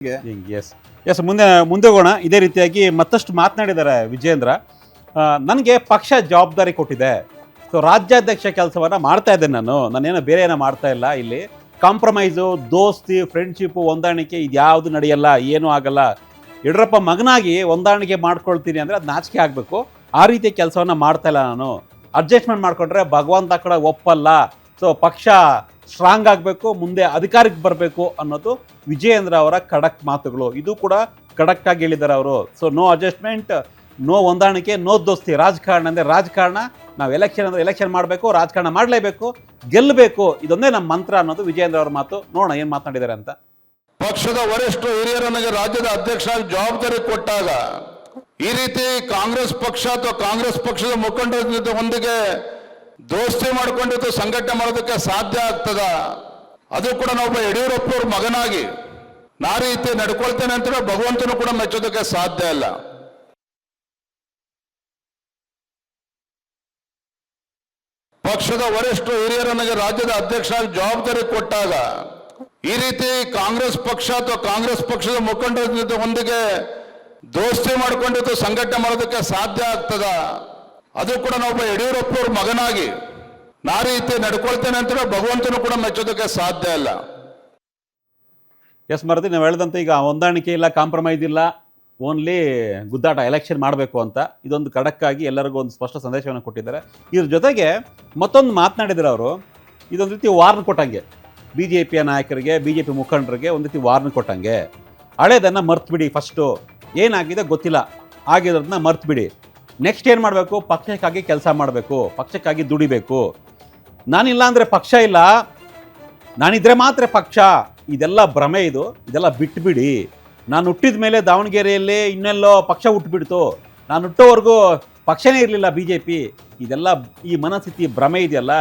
S S ಮುಂದೆ ಹೋಗೋಣ. ಇದೇ ರೀತಿಯಾಗಿ ಮತ್ತಷ್ಟು ಮಾತನಾಡಿದ್ದಾರೆ ವಿಜೇಂದ್ರ. ನನಗೆ ಪಕ್ಷ ಜವಾಬ್ದಾರಿ ಕೊಟ್ಟಿದೆ, ಸೊ ರಾಜ್ಯಾಧ್ಯಕ್ಷ ಕೆಲಸವನ್ನು ಮಾಡ್ತಾ ಇದ್ದೇನೆ. ನಾನೇನೋ ಬೇರೆ ಏನೋ ಮಾಡ್ತಾ ಇಲ್ಲ. ಇಲ್ಲಿ ಕಾಂಪ್ರಮೈಸು, ದೋಸ್ತಿ, ಫ್ರೆಂಡ್ಶಿಪ್ಪು, ಹೊಂದಾಣಿಕೆ ಇದ್ಯಾವುದು ನಡೆಯಲ್ಲ, ಏನೂ ಆಗಲ್ಲ. ಯಡಿಯೂರಪ್ಪ ಮಗನಾಗಿ ಹೊಂದಾಣಿಕೆ ಮಾಡ್ಕೊಳ್ತೀನಿ ಅಂದರೆ ಅದು ನಾಚಿಕೆ ಆಗಬೇಕು. ಆ ರೀತಿ ಕೆಲಸವನ್ನು ಮಾಡ್ತಾ ಇಲ್ಲ ನಾನು. ಅಡ್ಜಸ್ಟ್ಮೆಂಟ್ ಮಾಡಿಕೊಂಡ್ರೆ ಭಗವಂತ ಕೂಡ ಒಪ್ಪಲ್ಲ. ಸೊ ಪಕ್ಷ ಸ್ಟ್ರಾಂಗ್ ಆಗಬೇಕು, ಮುಂದೆ ಅಧಿಕಾರಕ್ಕೆ ಬರಬೇಕು ಅನ್ನೋದು ವಿಜಯೇಂದ್ರ ಅವರ ಖಡಕ್ ಮಾತುಗಳು. ಇದು ಕೂಡ ಖಡಕ್ ಆಗಿ ಹೇಳಿದ್ದಾರೆ ಅವರು. ಸೊ ನೋ ಅಡ್ಜಸ್ಟ್ಮೆಂಟ್, ನೋ ಹೊಂದಾಣಿಕೆ, ನೋ ದೋಸ್ತಿ. ರಾಜಕಾರಣ ಅಂದರೆ ರಾಜಕಾರಣ. ನಾವು ಎಲೆಕ್ಷನ್ ಅಂದರೆ ಎಲೆಕ್ಷನ್ ಮಾಡಬೇಕು, ರಾಜಕಾರಣ ಮಾಡಲೇಬೇಕು, ಗೆಲ್ಲಬೇಕು. ಇದೊಂದೇ ನಮ್ಮ ಮಂತ್ರ ಅನ್ನೋದು ವಿಜಯೇಂದ್ರ ಅವರ ಮಾತು. ನೋಡೋಣ ಏನು ಮಾತನಾಡಿದ್ದಾರೆ ಅಂತ. ಪಕ್ಷದ ವರಿಷ್ಠ ಹಿರಿಯರು ನನಗೆ ರಾಜ್ಯದ ಅಧ್ಯಕ್ಷ ಜವಾಬ್ದಾರಿ ಕೊಟ್ಟಾಗ ಈ ರೀತಿ ಕಾಂಗ್ರೆಸ್ ಪಕ್ಷ ಅಥವಾ ಕಾಂಗ್ರೆಸ್ ಪಕ್ಷದ ಮುಖಂಡರ ಜೊತೆ ಒಂದಿಗೆ ದೋಸ್ತಿ ಮಾಡಿಕೊಂಡಿದ್ದು ಸಂಘಟನೆ ಮಾಡೋದಕ್ಕೆ ಸಾಧ್ಯ ಆಗ್ತದ? ಅದು ಕೂಡ ನಾವೊಬ್ಬ ಯಡಿಯೂರಪ್ಪವ್ರ ಮಗನಾಗಿ ನಾ ರೀತಿ ನಡ್ಕೊಳ್ತೇನೆ ಅಂತ ಭಗವಂತನು ಕೂಡ ಮೆಚ್ಚೋದಕ್ಕೆ ಸಾಧ್ಯ ಇಲ್ಲ. ಪಕ್ಷದ ವರಿಷ್ಠ ಹಿರಿಯರು ನನಗೆ ರಾಜ್ಯದ ಅಧ್ಯಕ್ಷ ಜವಾಬ್ದಾರಿ ಕೊಟ್ಟಾಗ ಈ ರೀತಿ ಕಾಂಗ್ರೆಸ್ ಪಕ್ಷ ಅಥವಾ ಕಾಂಗ್ರೆಸ್ ಪಕ್ಷದ ಮುಖಂಡರ ಜೊತೆ ಒಂದಿಗೆ ದೋಸ್ತಿ ಮಾಡಿಕೊಂಡಿದ್ದು ಸಂಘಟನೆ ಮಾಡೋದಕ್ಕೆ ಸಾಧ್ಯ ಆಗ್ತದ? ಅದು ಕೂಡ ನಾವೊಬ್ಬ ಯಡಿಯೂರಪ್ಪವ್ರ ಮಗನಾಗಿ ನಾ ರೀತಿ ನಡ್ಕೊಳ್ತೇನೆ ಅಂತ ಭಗವಂತನು ಕೂಡ ಮೆಚ್ಚೋದಕ್ಕೆ ಸಾಧ್ಯ ಇಲ್ಲ. ಎಸ್ ಮರದಿ, ನಾವು ಹೇಳಿದಂತೆ ಈಗ ಹೊಂದಾಣಿಕೆ ಇಲ್ಲ, ಕಾಂಪ್ರಮೈಸ್ ಇಲ್ಲ, ಓನ್ಲಿ ಗುದ್ದಾಟ, ಎಲೆಕ್ಷನ್ ಮಾಡಬೇಕು ಅಂತ ಇದೊಂದು ಖಡಕ್ಕಾಗಿ ಎಲ್ಲರಿಗೂ ಒಂದು ಸ್ಪಷ್ಟ ಸಂದೇಶವನ್ನು ಕೊಟ್ಟಿದ್ದಾರೆ. ಇದ್ರ ಜೊತೆಗೆ ಮತ್ತೊಂದು ಮಾತನಾಡಿದ್ದಾರೆ ಅವರು. ಇದೊಂದು ರೀತಿ ವಾರ್ನ್ ಕೊಟ್ಟಂಗೆ ಬಿ ಜೆ ಪಿಯ ನಾಯಕರಿಗೆ, ಬಿ ಜೆ ಪಿ ಮುಖಂಡರಿಗೆ ಒಂದು ರೀತಿ ವಾರ್ನ್ ಕೊಟ್ಟಂಗೆ. ಹಳೇದನ್ನು ಮರ್ತು ಬಿಡಿ, ಫಸ್ಟು ಏನಾಗಿದೆ ಗೊತ್ತಿಲ್ಲ, ಆಗಿರೋದನ್ನ ಮರ್ತು ಬಿಡಿ. ನೆಕ್ಸ್ಟ್ ಏನು ಮಾಡಬೇಕು? ಪಕ್ಷಕ್ಕಾಗಿ ಕೆಲಸ ಮಾಡಬೇಕು, ಪಕ್ಷಕ್ಕಾಗಿ ದುಡಿಬೇಕು. ನಾನಿಲ್ಲ ಅಂದರೆ ಪಕ್ಷ ಇಲ್ಲ, ನಾನಿದ್ರೆ ಮಾತ್ರ ಪಕ್ಷ. ಇದೆಲ್ಲ ಭ್ರಮೆ, ಇದೆಲ್ಲ ಬಿಟ್ಟುಬಿಡಿ. ನಾನು ಹುಟ್ಟಿದ ಮೇಲೆ ದಾವಣಗೆರೆಯಲ್ಲಿ ಇನ್ನೆಲ್ಲೋ ಪಕ್ಷ ಹುಟ್ಟುಬಿಡ್ತು, ನಾನು ಹುಟ್ಟೋವರೆಗೂ ಪಕ್ಷನೇ ಇರಲಿಲ್ಲ ಬಿ ಜೆ ಪಿ. ಇದೆಲ್ಲ ಈ ಮನಸ್ಥಿತಿ ಭ್ರಮೆ ಇದೆಯಲ್ಲ,